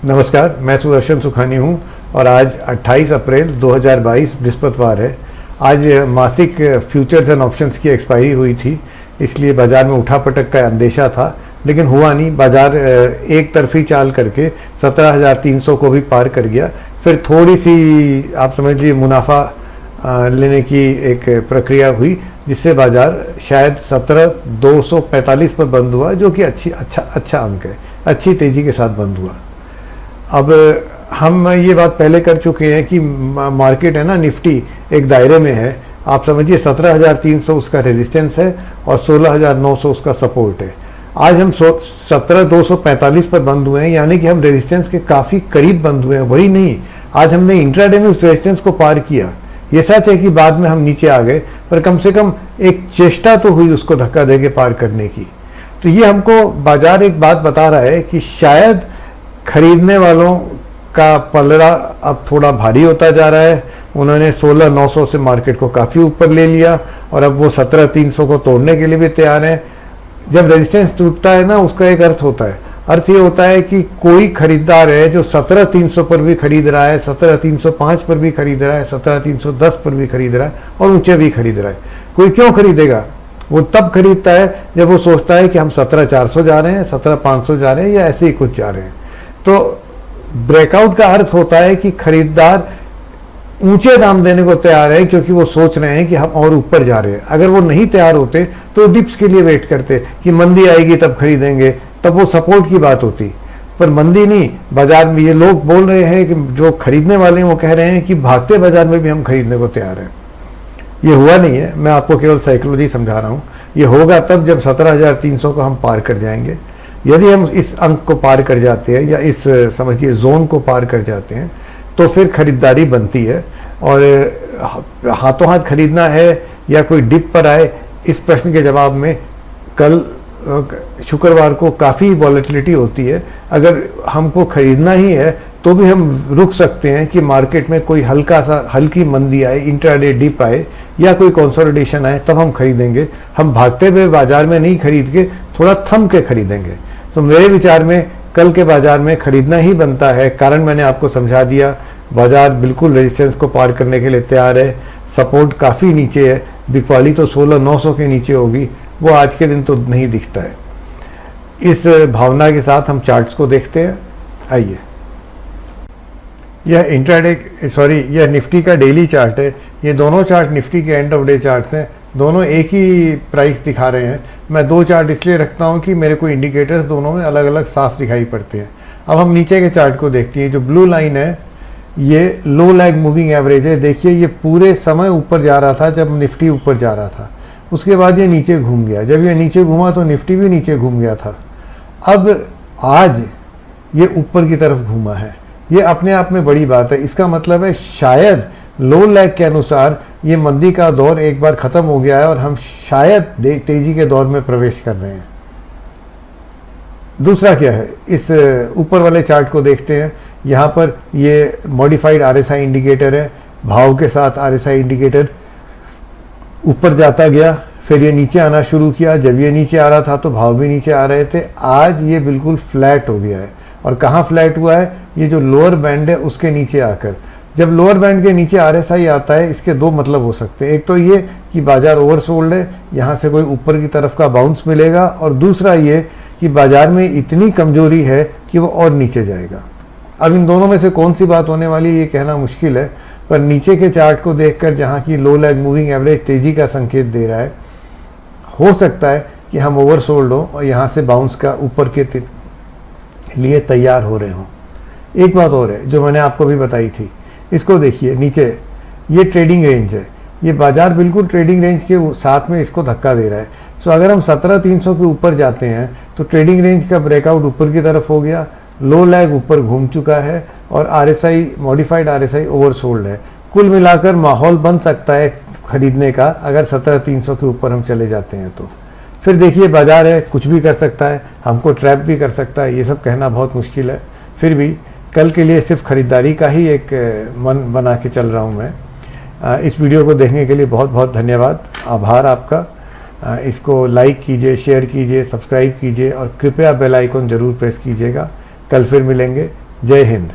नमस्कार, मैं सुदर्शन सुखानी हूं और आज 28 अप्रैल 2022 बृहस्पतिवार है। आज मासिक फ्यूचर्स एंड ऑप्शंस की एक्सपायरी हुई थी, इसलिए बाजार में उठापटक का अंदेशा था, लेकिन हुआ नहीं। बाजार एक तरफी चाल करके 17,300 को भी पार कर गया। फिर थोड़ी सी आप समझ लीजिए मुनाफा लेने की एक प्रक्रिया हुई, जिससे बाजार शायद 17,245 पर बंद हुआ, जो कि अच्छा अंक है, अच्छी तेजी के साथ बंद हुआ। अब हम ये बात पहले कर चुके हैं कि मार्केट है ना, निफ्टी एक दायरे में है। आप समझिए 17,300 उसका रेजिस्टेंस है और 16,900 उसका सपोर्ट है। आज हम 17,245 पर बंद हुए हैं, यानी कि हम रेजिस्टेंस के काफ़ी करीब बंद हुए हैं। वही नहीं, आज हमने इंट्राडे में उस रेजिस्टेंस को पार किया। ये सच है कि बाद में हम नीचे आ गए, पर कम से कम एक चेष्टा तो हुई उसको धक्का देके पार करने की। तो ये हमको बाजार एक बात बता रहा है कि शायद खरीदने वालों का पलड़ा अब थोड़ा भारी होता जा रहा है। उन्होंने 16,900 से मार्केट को काफ़ी ऊपर ले लिया और अब वो 17,300 को तोड़ने के लिए भी तैयार है। जब रेजिस्टेंस टूटता है ना, उसका एक अर्थ होता है। अर्थ ये होता है कि कोई खरीदार है जो 17,300 पर भी खरीद रहा है, 17,305 पर भी खरीद रहा है, 17,310 पर भी खरीद रहा है और ऊंचे भी खरीद रहा है। कोई क्यों खरीदेगा? वो तब खरीदता है जब वो सोचता है कि हम 17,400 जा रहे हैं, 17,500 जा रहे हैं या ऐसे ही कुछ जा रहे हैं। तो ब्रेकआउट का अर्थ होता है कि खरीदार ऊंचे दाम देने को तैयार है, क्योंकि वो सोच रहे हैं कि हम और ऊपर जा रहे हैं। अगर वो नहीं तैयार होते तो डिप्स के लिए वेट करते कि मंदी आएगी तब खरीदेंगे, तब वो सपोर्ट की बात होती। पर मंदी नहीं, बाजार में ये लोग बोल रहे हैं कि जो खरीदने वाले हैं वो कह रहे हैं कि भागते बाजार में भी हम खरीदने को तैयार हैं। ये हुआ नहीं है, मैं आपको केवल साइकोलॉजी समझा रहा हूँ। ये होगा तब जब 17,300 को हम पार कर जाएंगे। यदि हम इस अंक को पार कर जाते हैं या इस समझिए जोन को पार कर जाते हैं, तो फिर खरीदारी बनती है। और हाथों हाथ खरीदना है या कोई डिप पर आए, इस प्रश्न के जवाब में कल शुक्रवार को काफ़ी वॉलेटिलिटी होती है। अगर हमको खरीदना ही है तो भी हम रुक सकते हैं कि मार्केट में कोई हल्की मंदी आए, इंट्राडे डिप आए या कोई कंसोलिडेशन आए, तब हम खरीदेंगे। हम भागते हुए बाजार में नहीं खरीद के थोड़ा थम के खरीदेंगे। तो मेरे विचार में कल के बाजार में खरीदना ही बनता है। कारण मैंने आपको समझा दिया। बाजार बिल्कुल रेजिस्टेंस को पार करने के लिए तैयार है। सपोर्ट काफ़ी नीचे है, बिकवाली तो 16,900 के नीचे होगी, वो आज के दिन तो नहीं दिखता है। इस भावना के साथ हम चार्ट्स को देखते हैं। आइए, यह निफ्टी का डेली चार्ट है। ये दोनों चार्ट निफ्टी के एंड ऑफ डे चार्ट्स हैं। दोनों एक ही प्राइस दिखा रहे हैं। मैं दो चार्ट इसलिए रखता हूं कि मेरे को इंडिकेटर्स दोनों में अलग अलग साफ दिखाई पड़ते हैं। अब हम नीचे के चार्ट को देखते हैं। जो ब्लू लाइन है ये लो लैग मूविंग एवरेज है। देखिए ये पूरे समय ऊपर जा रहा था जब निफ्टी ऊपर जा रहा था, उसके बाद ये नीचे घूम गया। जब ये नीचे घूमा तो निफ्टी भी नीचे घूम गया था। अब आज ये ऊपर की तरफ घूमा है। ये अपने आप में बड़ी बात है। इसका मतलब है शायद लो लैग के अनुसार ये मंदी का दौर एक बार खत्म हो गया है और हम शायद तेजी के दौर में प्रवेश कर रहे हैं। दूसरा क्या है, इस ऊपर वाले चार्ट को देखते हैं। यहाँ पर ये मॉडिफाइड आरएसआई इंडिकेटर है। भाव के साथ आरएसआई इंडिकेटर ऊपर जाता गया, फिर ये नीचे आना शुरू किया। जब ये नीचे आ रहा था तो भाव भी नीचे आ रहे थे। आज ये बिल्कुल फ्लैट हो गया है। और कहाँ फ्लैट हुआ है? ये जो लोअर बैंड है उसके नीचे आकर। जब लोअर बैंड के नीचे आरएसआई आता है, इसके दो मतलब हो सकते हैं। एक तो ये कि बाजार ओवरसोल्ड है, यहाँ से कोई ऊपर की तरफ का बाउंस मिलेगा, और दूसरा ये कि बाजार में इतनी कमजोरी है कि वो और नीचे जाएगा। अब इन दोनों में से कौन सी बात होने वाली है ये कहना मुश्किल है, पर नीचे के चार्ट को देखकर जहाँ की लो लैग मूविंग एवरेज तेजी का संकेत दे रहा है, हो सकता है कि हम ओवरसोल्ड हो और यहाँ से बाउंस का ऊपर के लिए तैयार हो रहे हों। एक बात और है जो मैंने आपको भी बताई थी, इसको देखिए नीचे, ये ट्रेडिंग रेंज है। ये बाजार बिल्कुल ट्रेडिंग रेंज के साथ में इसको धक्का दे रहा है। सो अगर हम 17,300 के ऊपर जाते हैं तो ट्रेडिंग रेंज का ब्रेकआउट ऊपर की तरफ हो गया, लो लैग ऊपर घूम चुका है और आरएसआई मॉडिफाइड आरएसआई ओवरसोल्ड है। कुल मिलाकर माहौल बन सकता है खरीदने का अगर 17,300 के ऊपर हम चले जाते हैं तो। फिर देखिए बाजार है, कुछ भी कर सकता है, हमको ट्रैप भी कर सकता है। ये सब कहना बहुत मुश्किल है। फिर भी कल के लिए सिर्फ खरीदारी का ही एक मन बना के चल रहा हूँ मैं। इस वीडियो को देखने के लिए बहुत बहुत धन्यवाद, आभार आपका। इसको लाइक कीजिए, शेयर कीजिए, सब्सक्राइब कीजिए और कृपया बेल आइकन ज़रूर प्रेस कीजिएगा। कल फिर मिलेंगे। जय हिंद।